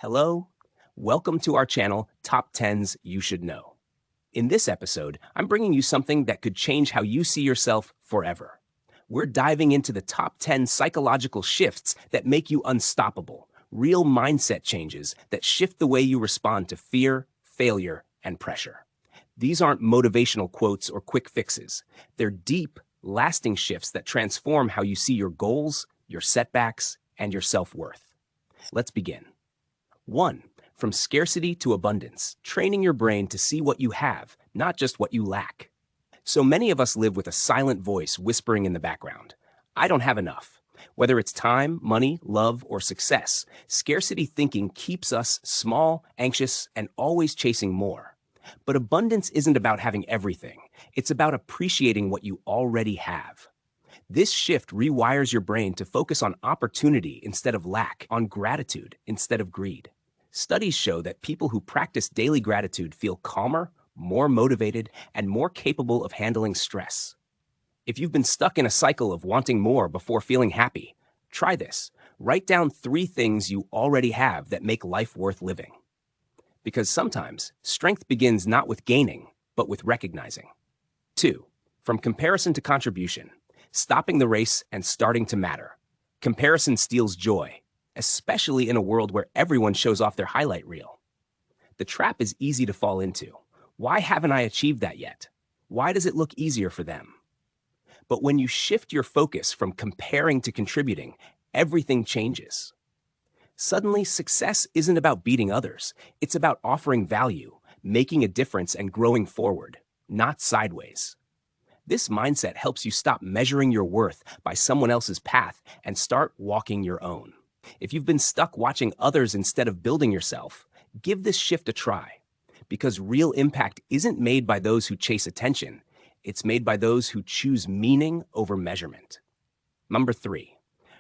Hello, welcome to our channel, Top 10s You Should Know. In this episode, I'm bringing you something that could change how you see yourself forever. We're diving into the top 10 psychological shifts that make you unstoppable, real mindset changes that shift the way you respond to fear, failure, and pressure. These aren't motivational quotes or quick fixes. They're deep, lasting shifts that transform how you see your goals, your setbacks, and your self-worth. Let's begin. 1. From scarcity to abundance, training your brain to see what you have, not just what you lack. So many of us live with a silent voice whispering in the background. I don't have enough. Whether it's time, money, love, or success, scarcity thinking keeps us small, anxious, and always chasing more. But abundance isn't about having everything. It's about appreciating what you already have. This shift rewires your brain to focus on opportunity instead of lack, on gratitude instead of greed. Studies show that people who practice daily gratitude feel calmer, more motivated, and more capable of handling stress. If you've been stuck in a cycle of wanting more before feeling happy, try this. Write down 3 things you already have that make life worth living. Because sometimes, strength begins not with gaining, but with recognizing. 2. From comparison to contribution, stopping the race and starting to matter. Comparison steals joy, especially in a world where everyone shows off their highlight reel. The trap is easy to fall into. Why haven't I achieved that yet? Why does it look easier for them? But when you shift your focus from comparing to contributing, everything changes. Suddenly, success isn't about beating others. It's about offering value, making a difference, and growing forward, not sideways. This mindset helps you stop measuring your worth by someone else's path and start walking your own. If you've been stuck watching others instead of building yourself, give this shift a try. Because real impact isn't made by those who chase attention. It's made by those who choose meaning over measurement. Number 3.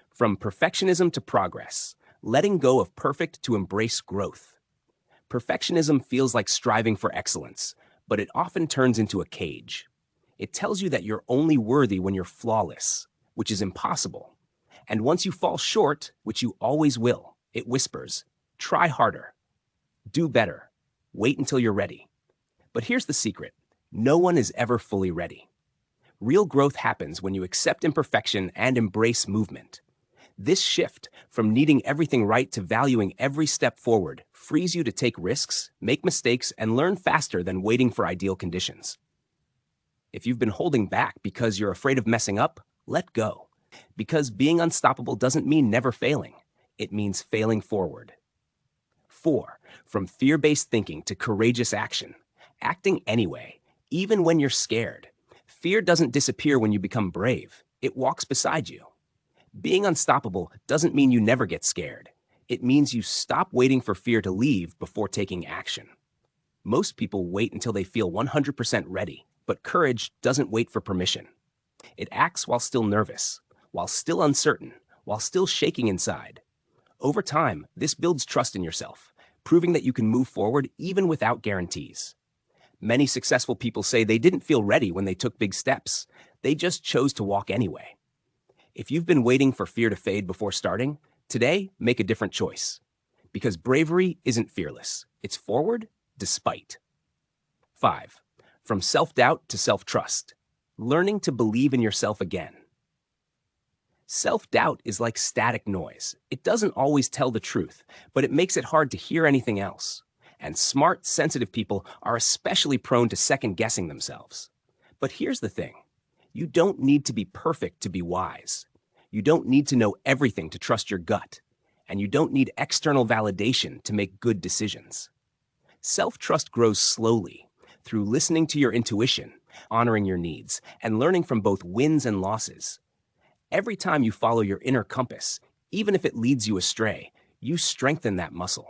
From perfectionism to progress, letting go of perfect to embrace growth. Perfectionism feels like striving for excellence, but it often turns into a cage. It tells you that you're only worthy when you're flawless, which is impossible. And once you fall short, which you always will, it whispers, try harder, do better, wait until you're ready. But here's the secret. No one is ever fully ready. Real growth happens when you accept imperfection and embrace movement. This shift from needing everything right to valuing every step forward frees you to take risks, make mistakes, and learn faster than waiting for ideal conditions. If you've been holding back because you're afraid of messing up, let go. Because being unstoppable doesn't mean never failing. It means failing forward. 4. From fear-based thinking to courageous action. Acting anyway, even when you're scared. Fear doesn't disappear when you become brave. It walks beside you. Being unstoppable doesn't mean you never get scared. It means you stop waiting for fear to leave before taking action. Most people wait until they feel 100% ready, but courage doesn't wait for permission. It acts while still nervous, while still uncertain, while still shaking inside. Over time, this builds trust in yourself, proving that you can move forward even without guarantees. Many successful people say they didn't feel ready when they took big steps. They just chose to walk anyway. If you've been waiting for fear to fade before starting, today, make a different choice. Because bravery isn't fearless. It's forward despite. 5. From self-doubt to self-trust. Learning to believe in yourself again. Self-doubt is like static noise. It doesn't always tell the truth, but it makes it hard to hear anything else. And smart, sensitive people are especially prone to second-guessing themselves. But here's the thing. You don't need to be perfect to be wise. You don't need to know everything to trust your gut. And you don't need external validation to make good decisions. Self-trust grows slowly through listening to your intuition, honoring your needs, and learning from both wins and losses. Every time you follow your inner compass, even if it leads you astray, you strengthen that muscle.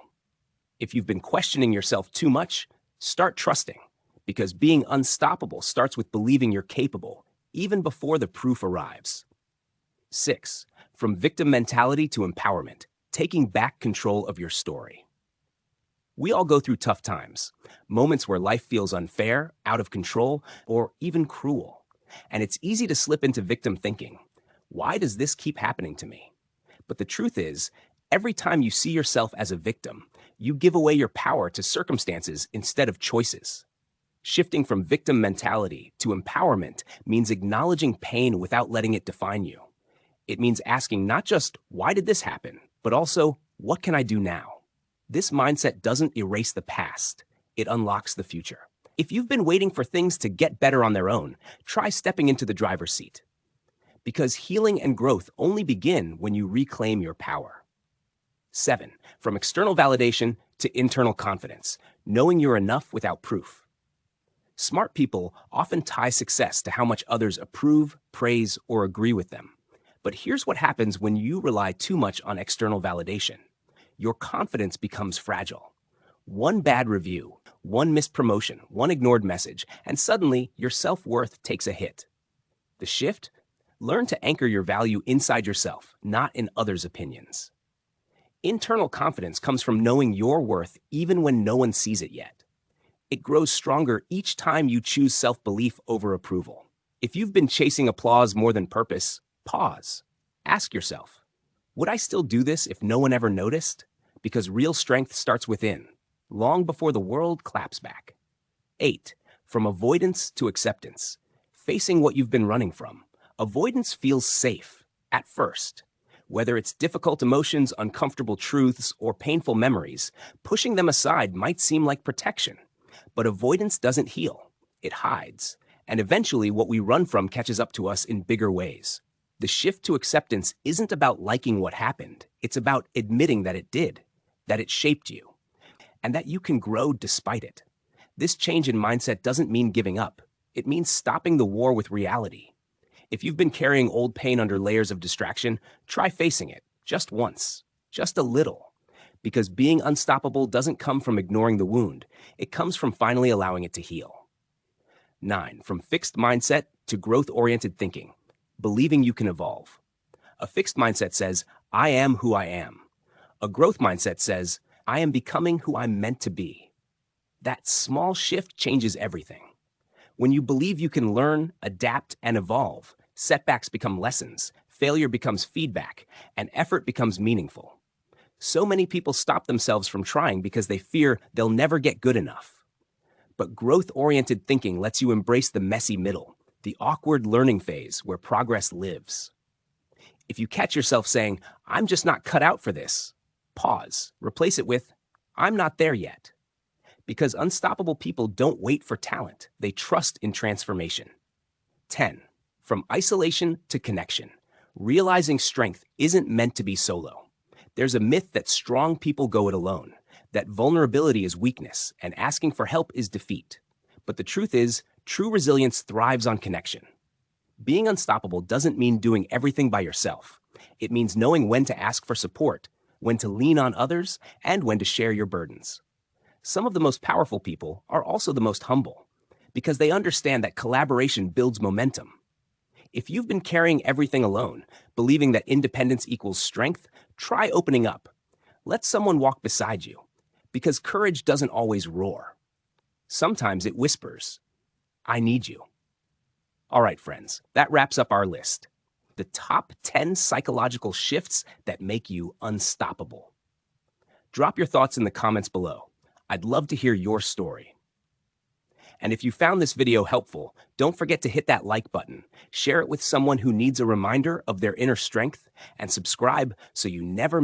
If you've been questioning yourself too much, start trusting, because being unstoppable starts with believing you're capable, even before the proof arrives. 6. From victim mentality to empowerment, taking back control of your story. We all go through tough times, moments where life feels unfair, out of control, or even cruel. And it's easy to slip into victim thinking. Why does this keep happening to me? But the truth is, Every time you see yourself as a victim, you give away your power to circumstances instead of choices. Shifting from victim mentality to empowerment means acknowledging pain without letting it define you. It means asking not just, why did this happen, but also, what can I do now? This mindset doesn't erase the past, it unlocks the future. If you've been waiting for things to get better on their own, try stepping into the driver's seat. Because healing and growth only begin when you reclaim your power. 7. From external validation to internal confidence, knowing you're enough without proof. Smart people often tie success to how much others approve, praise, or agree with them. But here's what happens when you rely too much on external validation. Your confidence becomes fragile. One bad review, one missed promotion, one ignored message, and suddenly your self-worth takes a hit. The shift? Learn to anchor your value inside yourself, not in others' opinions. Internal confidence comes from knowing your worth even when no one sees it yet. It grows stronger each time you choose self-belief over approval. If you've been chasing applause more than purpose, pause. Ask yourself, would I still do this if no one ever noticed? Because real strength starts within, long before the world claps back. 8. From avoidance to acceptance. Facing what you've been running from. Avoidance feels safe, at first. Whether it's difficult emotions, uncomfortable truths, or painful memories, pushing them aside might seem like protection. But avoidance doesn't heal. It hides. And eventually, what we run from catches up to us in bigger ways. The shift to acceptance isn't about liking what happened. It's about admitting that it did, that it shaped you, and that you can grow despite it. This change in mindset doesn't mean giving up. It means stopping the war with reality. If you've been carrying old pain under layers of distraction, try facing it, just once, just a little. Because being unstoppable doesn't come from ignoring the wound. It comes from finally allowing it to heal. 9. From fixed mindset to growth-oriented thinking, believing you can evolve. A fixed mindset says, I am who I am. A growth mindset says, I am becoming who I'm meant to be. That small shift changes everything. When you believe you can learn, adapt, and evolve, setbacks become lessons, failure becomes feedback, and effort becomes meaningful. So many people stop themselves from trying because they fear they'll never get good enough. But growth-oriented thinking lets you embrace the messy middle, the awkward learning phase where progress lives. If you catch yourself saying, I'm just not cut out for this, pause. Replace it with, I'm not there yet. Because unstoppable people don't wait for talent. They trust in transformation. 10. From isolation to connection. Realizing strength isn't meant to be solo. There's a myth that strong people go it alone, that vulnerability is weakness and asking for help is defeat. But the truth is, true resilience thrives on connection. Being unstoppable doesn't mean doing everything by yourself. It means knowing when to ask for support, when to lean on others, and when to share your burdens. Some of the most powerful people are also the most humble, because they understand that collaboration builds momentum. If you've been carrying everything alone, believing that independence equals strength, try opening up. Let someone walk beside you, because courage doesn't always roar. Sometimes it whispers, I need you. All right, friends, that wraps up our list. The top 10 psychological shifts that make you unstoppable. Drop your thoughts in the comments below. I'd love to hear your story. And if you found this video helpful, don't forget to hit that like button, share it with someone who needs a reminder of their inner strength, and subscribe so you never